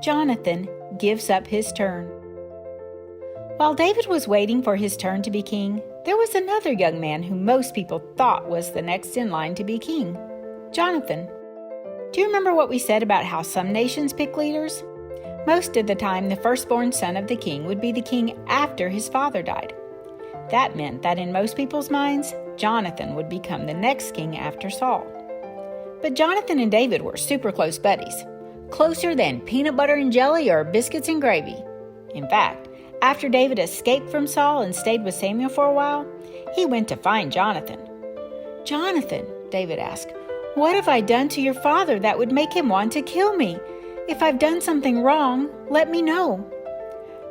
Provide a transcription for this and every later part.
Jonathan gives up his turn. While David was waiting for his turn to be king, there was another young man who most people thought was the next in line to be king, Jonathan. Do you remember what we said about how some nations pick leaders? Most of the time, the firstborn son of the king would be the king after his father died. That meant that in most people's minds, Jonathan would become the next king after Saul. But Jonathan and David were super close buddies, closer than peanut butter and jelly or biscuits and gravy. In fact, after David escaped from Saul and stayed with Samuel for a while, he went to find Jonathan. "Jonathan," David asked, "what have I done to your father that would make him want to kill me? If I've done something wrong, let me know."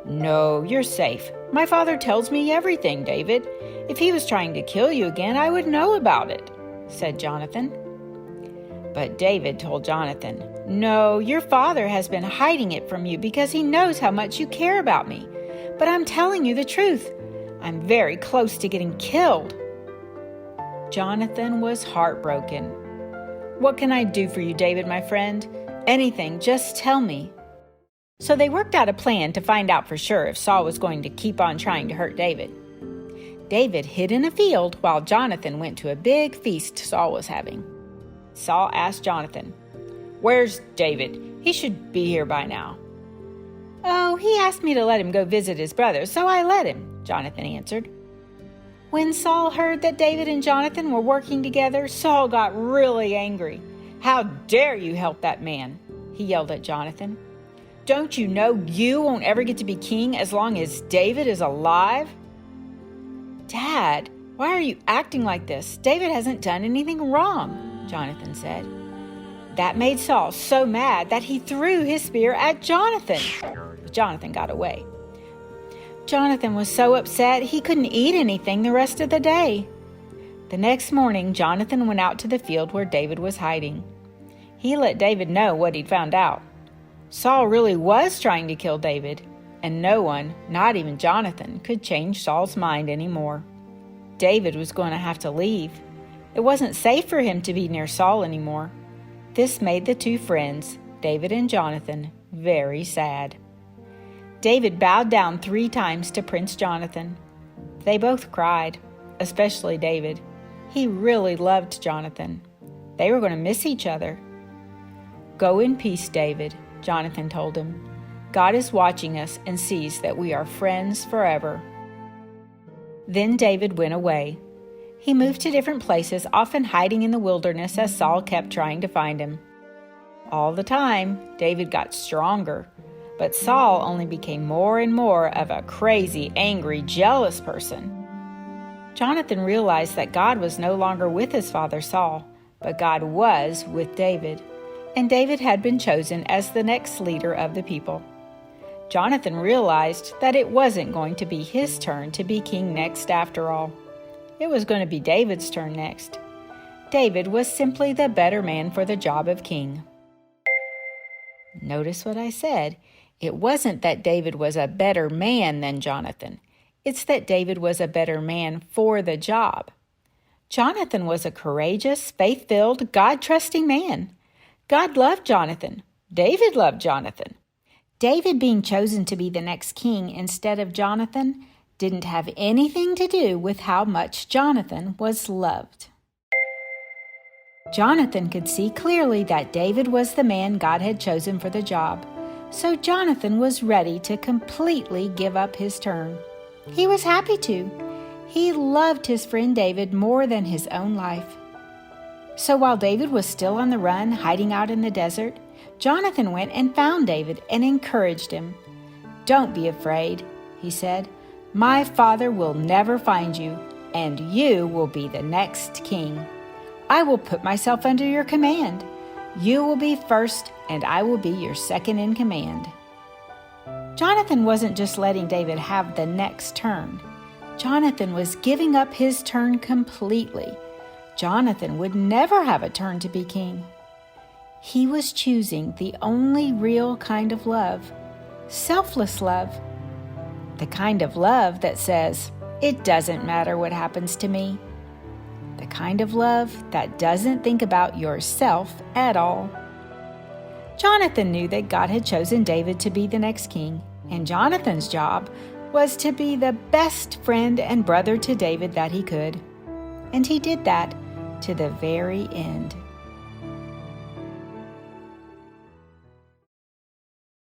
"No, you're safe. My father tells me everything, David. If he was trying to kill you again, I would know about it," said Jonathan. But David told Jonathan, "No, your father has been hiding it from you because he knows how much you care about me. But I'm telling you the truth. I'm very close to getting killed." Jonathan was heartbroken. "What can I do for you, David, my friend? Anything, just tell me." So they worked out a plan to find out for sure if Saul was going to keep on trying to hurt David. David hid in a field while Jonathan went to a big feast Saul was having. Saul asked Jonathan, "Where's David? He should be here by now." "Oh, he asked me to let him go visit his brother, so I let him," Jonathan answered. When Saul heard that David and Jonathan were working together, Saul got really angry. "How dare you help that man?" he yelled at Jonathan. "Don't you know you won't ever get to be king as long as David is alive?" "Dad, why are you acting like this? David hasn't done anything wrong," Jonathan said. That made Saul so mad that he threw his spear at Jonathan. But Jonathan got away. Jonathan was so upset he couldn't eat anything the rest of the day. The next morning, Jonathan went out to the field where David was hiding. He let David know what he'd found out. Saul really was trying to kill David, and no one, not even Jonathan, could change Saul's mind anymore. David was going to have to leave. It wasn't safe for him to be near Saul anymore. This made the two friends, David and Jonathan, very sad. David bowed down 3 times to Prince Jonathan. They both cried, especially David. He really loved Jonathan. They were going to miss each other. "Go in peace, David," Jonathan told him. "God is watching us and sees that we are friends forever." Then David went away. He moved to different places, often hiding in the wilderness as Saul kept trying to find him. All the time, David got stronger, but Saul only became more and more of a crazy, angry, jealous person. Jonathan realized that God was no longer with his father Saul, but God was with David, and David had been chosen as the next leader of the people. Jonathan realized that it wasn't going to be his turn to be king next after all. It was going to be David's turn next. David was simply the better man for the job of king. Notice what I said. It wasn't that David was a better man than Jonathan. It's that David was a better man for the job. Jonathan was a courageous, faith-filled, God-trusting man. God loved Jonathan. David loved Jonathan. David being chosen to be the next king instead of Jonathan didn't have anything to do with how much Jonathan was loved. Jonathan could see clearly that David was the man God had chosen for the job, so Jonathan was ready to completely give up his turn. He was happy to. He loved his friend David more than his own life. So while David was still on the run, hiding out in the desert, Jonathan went and found David and encouraged him. "Don't be afraid," he said. "My father will never find you, and you will be the next king. I will put myself under your command. You will be first, and I will be your second in command." Jonathan wasn't just letting David have the next turn. Jonathan was giving up his turn completely. Jonathan would never have a turn to be king. He was choosing the only real kind of love, selfless love. The kind of love that says, "It doesn't matter what happens to me." The kind of love that doesn't think about yourself at all. Jonathan knew that God had chosen David to be the next king, and Jonathan's job was to be the best friend and brother to David that he could. And he did that to the very end.